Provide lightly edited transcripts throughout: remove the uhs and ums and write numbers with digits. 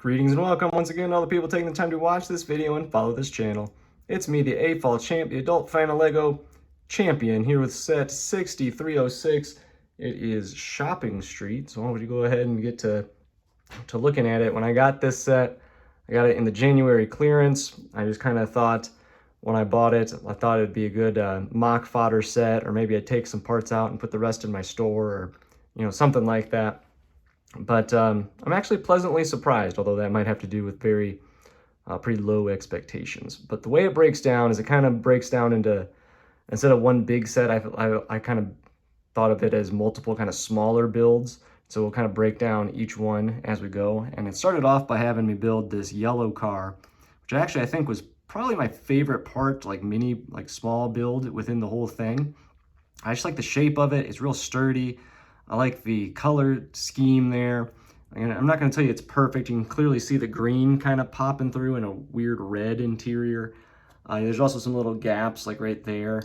Greetings and welcome once again to all the people taking the time to watch this video and follow this channel. It's me, the AFOL champ, the adult fan of LEGO champion, here with set 6306. It is Shopping Street, so why don't you go ahead and get to looking at it. When I got this set, I got it in the January clearance. I just kind of thought when I bought it, I thought it'd be a good mock fodder set, or maybe I'd take some parts out and put the rest in my store, or something like that. But I'm actually pleasantly surprised, although that might have to do with pretty low expectations. But the way it breaks down is it kind of breaks down into, instead of one big set, I kind of thought of it as multiple kind of smaller builds. So we'll kind of break down each one as we go. And it started off by having me build this yellow car, which actually I think was probably my favorite part, like small build within the whole thing. I just like the shape of it. It's real sturdy. I like the color scheme there. And I'm not going to tell you it's perfect. You can clearly see the green kind of popping through in a weird red interior. There's also some little gaps like right there.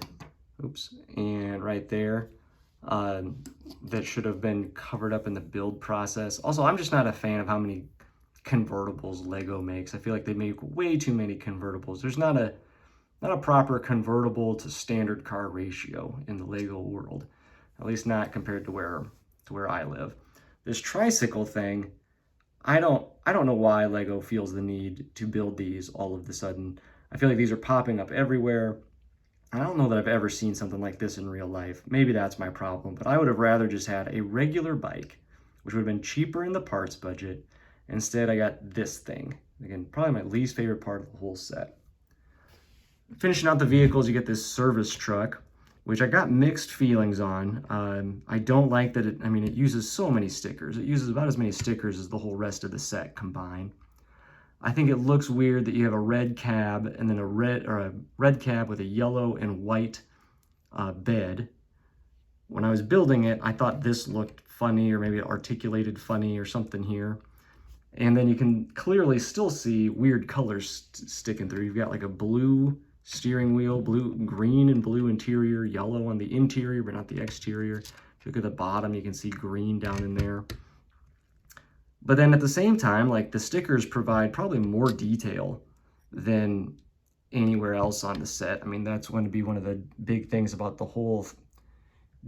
Oops. And right there. That should have been covered up in the build process. Also, I'm just not a fan of how many convertibles LEGO makes. I feel like they make way too many convertibles. There's not a proper convertible to standard car ratio in the LEGO world. At least not compared to where I live. This tricycle thing, I don't know why LEGO feels the need to build these all of a sudden. I feel like these are popping up everywhere. I don't know that I've ever seen something like this in real life. Maybe that's my problem, but I would have rather just had a regular bike, which would have been cheaper in the parts budget. Instead, I got this thing. Again, probably my least favorite part of the whole set. Finishing out the vehicles, you get this service truck, which I got mixed feelings on. I don't like that it uses so many stickers. It uses about as many stickers as the whole rest of the set combined. I think it looks weird that you have a red cab and then a red cab with a yellow and white bed. When I was building it, I thought this looked funny, or maybe it articulated funny or something here. And then you can clearly still see weird colors sticking through. You've got like a blue steering wheel, green and blue interior, yellow on the interior, but not the exterior. If you look at the bottom, you can see green down in there. But then at the same time, like, the stickers provide probably more detail than anywhere else on the set. I mean, that's going to be one of the big things about the whole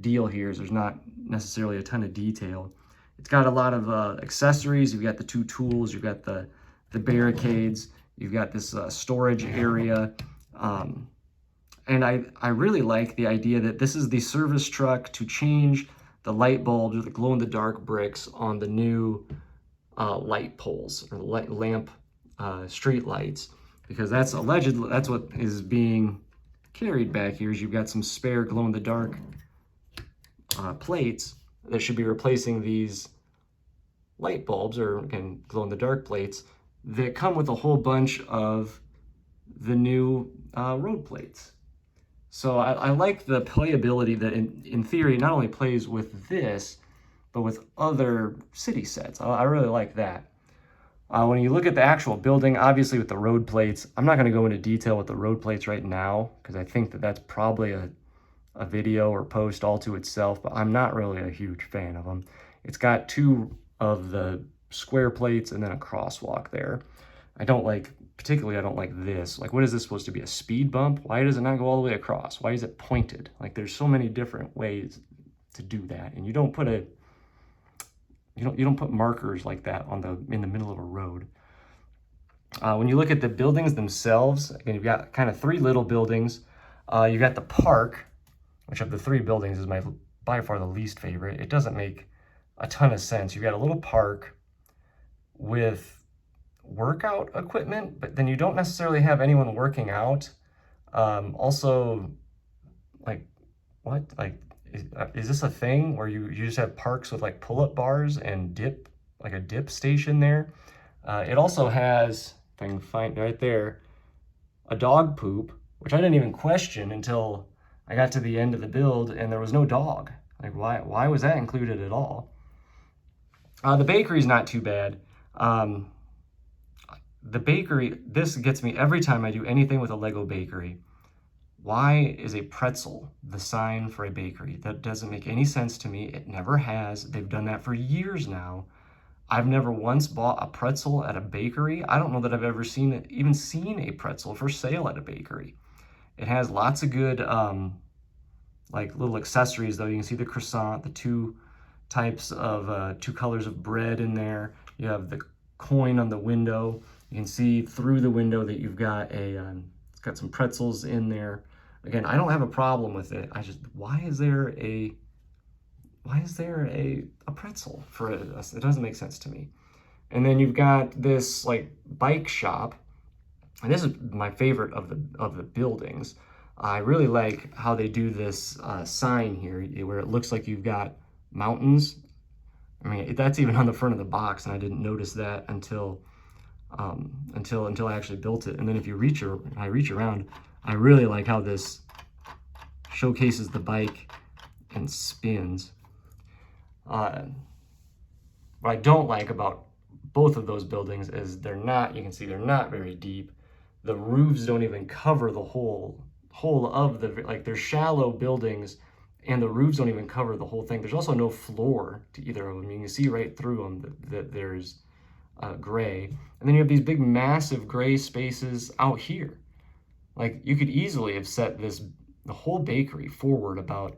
deal here, is there's not necessarily a ton of detail. It's got a lot of accessories. You've got the two tools, you've got the barricades, you've got this storage area. And I really like the idea that this is the service truck to change the light bulbs or the glow-in-the-dark bricks on the new light poles or lamp street lights, because that's what is being carried back here. Is you've got some spare glow-in-the-dark plates that should be replacing these light bulbs, or again glow-in-the-dark plates that come with a whole bunch of the new road plates. So I like the playability that in theory not only plays with this, but with other city sets. I really like that. When you look at the actual building, obviously with the road plates, I'm not going to go into detail with the road plates right now, because I think that that's probably a video or post all to itself, but I'm not really a huge fan of them. It's got two of the square plates and then a crosswalk there. Particularly, I don't like this. Like, what is this supposed to be, a speed bump? Why does it not go all the way across? Why is it pointed? Like, there's so many different ways to do that, and you don't put markers like that in the middle of a road. When you look at the buildings themselves, again, you've got kind of three little buildings. You've got the park, which of the three buildings is by far the least favorite. It doesn't make a ton of sense. You've got a little park with workout equipment, but then you don't necessarily have anyone working out. Also, like, what? Like, is this a thing where you just have parks with like pull-up bars and a dip station there? It also has, if I can find right there, a dog poop, which I didn't even question until I got to the end of the build and there was no dog. Like, why was that included at all? The bakery's not too bad. The bakery, this gets me every time I do anything with a LEGO bakery. Why is a pretzel the sign for a bakery? That doesn't make any sense to me. It never has. They've done that for years now. I've never once bought a pretzel at a bakery. I don't know that I've ever even seen a pretzel for sale at a bakery. It has lots of good like little accessories though. You can see the croissant, the two colors of bread in there. You have the coin on the window. You can see through the window that you've got it's got some pretzels in there. Again, I don't have a problem with it. Why is there a pretzel for it? It doesn't make sense to me. And then you've got this like bike shop, and this is my favorite of the buildings. I really like how they do this sign here, where it looks like you've got mountains. I mean, that's even on the front of the box, and I didn't notice that until I actually built it. And then if you reach around, I really like how this showcases the bike and spins. What I don't like about both of those buildings is you can see they're not very deep. The roofs don't even cover the whole of like they're shallow buildings, and the roofs don't even cover the whole thing. There's also no floor to either of them. You can see right through them that there's gray. And then you have these big massive gray spaces out here. Like you could easily have set the whole bakery forward about,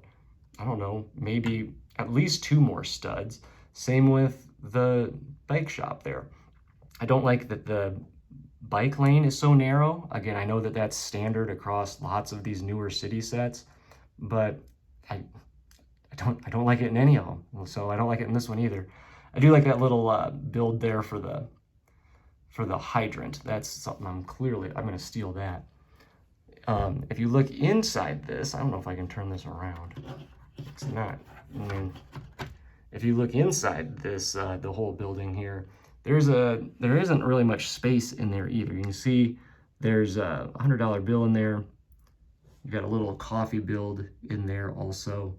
I don't know, maybe at least 2 more studs. Same with the bike shop there. I don't like that the bike lane is so narrow. Again, I know that that's standard across lots of these newer city sets, but I don't like it in any of them. So I don't like it in this one either. I do like that little build there for the hydrant. That's something I'm going to steal that. If you look inside this, I don't know if I can turn this around. It's not. And then if you look inside this, the whole building here, there isn't really much space in there either. You can see there's a $100 bill in there. You've got a little coffee build in there also.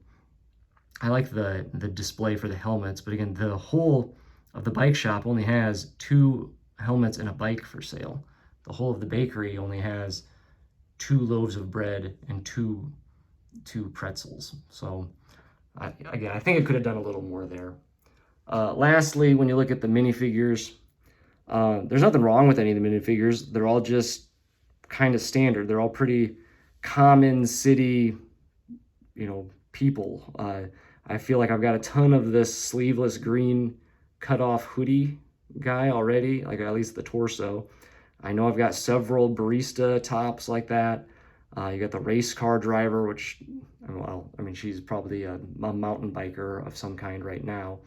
I like the display for the helmets, but again, the whole of the bike shop only has 2 helmets and a bike for sale. The whole of the bakery only has 2 loaves of bread and two pretzels. So again, I think it could have done a little more there. Lastly, when you look at the minifigures, there's nothing wrong with any of the minifigures. They're all just kind of standard. They're all pretty common city, people. I feel like I've got a ton of this sleeveless green cutoff hoodie guy already, like at least the torso. I know I've got several barista tops like that. You got the race car driver, which, well, I mean, she's probably a mountain biker of some kind right now.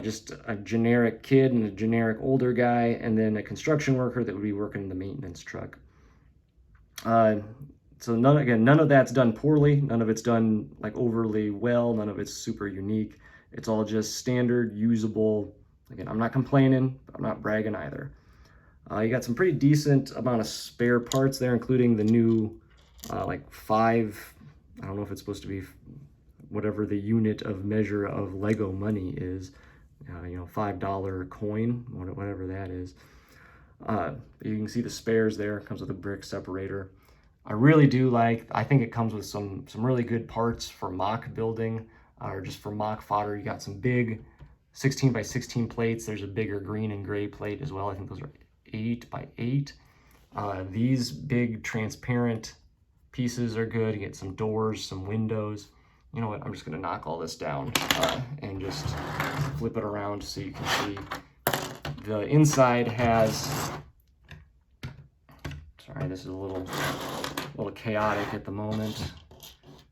Just a generic kid and a generic older guy, and then a construction worker that would be working in the maintenance truck. So none of that's done poorly. None of it's done like overly well. None of it's super unique. It's all just standard, usable. Again, I'm not complaining, but I'm not bragging either. You got some pretty decent amount of spare parts there, including the new like 5, I don't know if it's supposed to be whatever the unit of measure of Lego money is, $5 coin, whatever that is. You can see the spares there. It comes with a brick separator. I really do I think it comes with some really good parts for mock building, or just for mock fodder. You got some big 16 by 16 plates. There's a bigger green and gray plate as well. I think those are 8 by 8. These big transparent pieces are good. You get some doors, some windows. You know what, I'm just gonna knock all this down and just flip it around so you can see. The inside has, sorry, this is a little chaotic at the moment.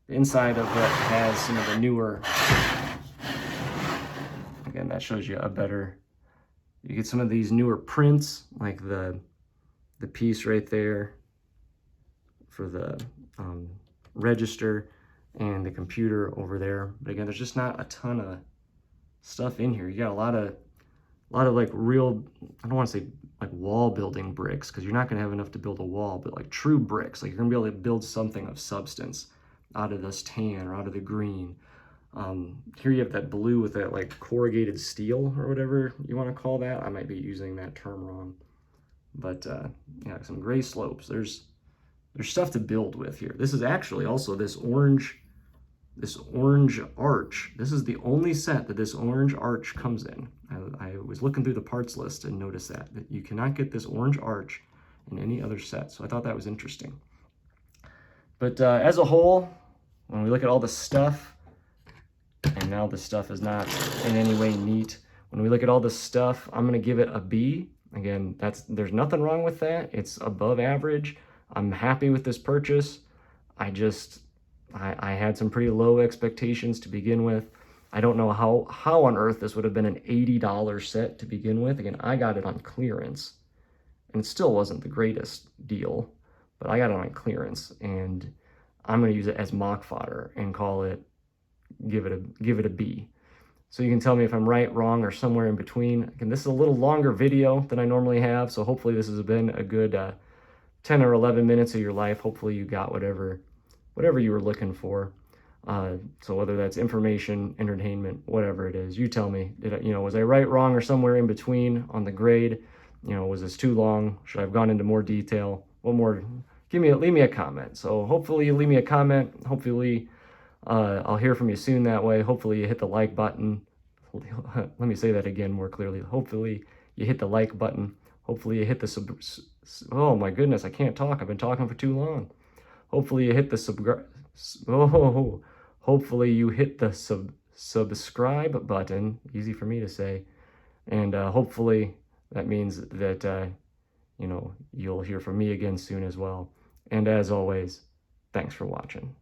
The inside of it has some of the newer, again, that shows you a better, you get some of these newer prints, like the piece right there for the register and the computer over there. But again, there's just not a ton of stuff in here. You got a lot of like real, I don't want to say like wall building bricks, because you're not going to have enough to build a wall, but like true bricks. Like you're going to be able to build something of substance out of this tan or out of the green. Here you have that blue with that like corrugated steel or whatever you want to call that. I might be using that term wrong. But yeah, some gray slopes. There's stuff to build with here. This is actually also this orange this orange arch. This is the only set that this orange arch comes in. I was looking through the parts list and noticed that you cannot get this orange arch in any other set. So I thought that was interesting. But as a whole, when we look at all the stuff, and now the stuff is not in any way neat. When we look at all this stuff, I'm gonna give it a B. Again, there's nothing wrong with that. It's above average. I'm happy with this purchase. I had some pretty low expectations to begin with. I don't know how on earth this would have been an $80 set to begin with. Again, I got it on clearance, and it still wasn't the greatest deal, but I got it on clearance, and I'm gonna use it as mock fodder and call it, give it a B. So you can tell me if I'm right, wrong, or somewhere in between. Again, this is a little longer video than I normally have, so hopefully this has been a good 10 or 11 minutes of your life. Hopefully you got whatever you were looking for. So whether that's information, entertainment, whatever it is, you tell me. Was I right, wrong, or somewhere in between on the grade? Was this too long? Should I have gone into more detail? What more? Leave me a comment. So hopefully you leave me a comment. Hopefully I'll hear from you soon that way. Hopefully you hit the like button. Let me say that again more clearly. Hopefully you hit the like button. Hopefully you hit the oh my goodness, I can't talk. I've been talking for too long. Hopefully you hit the hopefully you hit the subscribe button. Easy for me to say. And hopefully that means that you'll hear from me again soon as well. And as always, thanks for watching.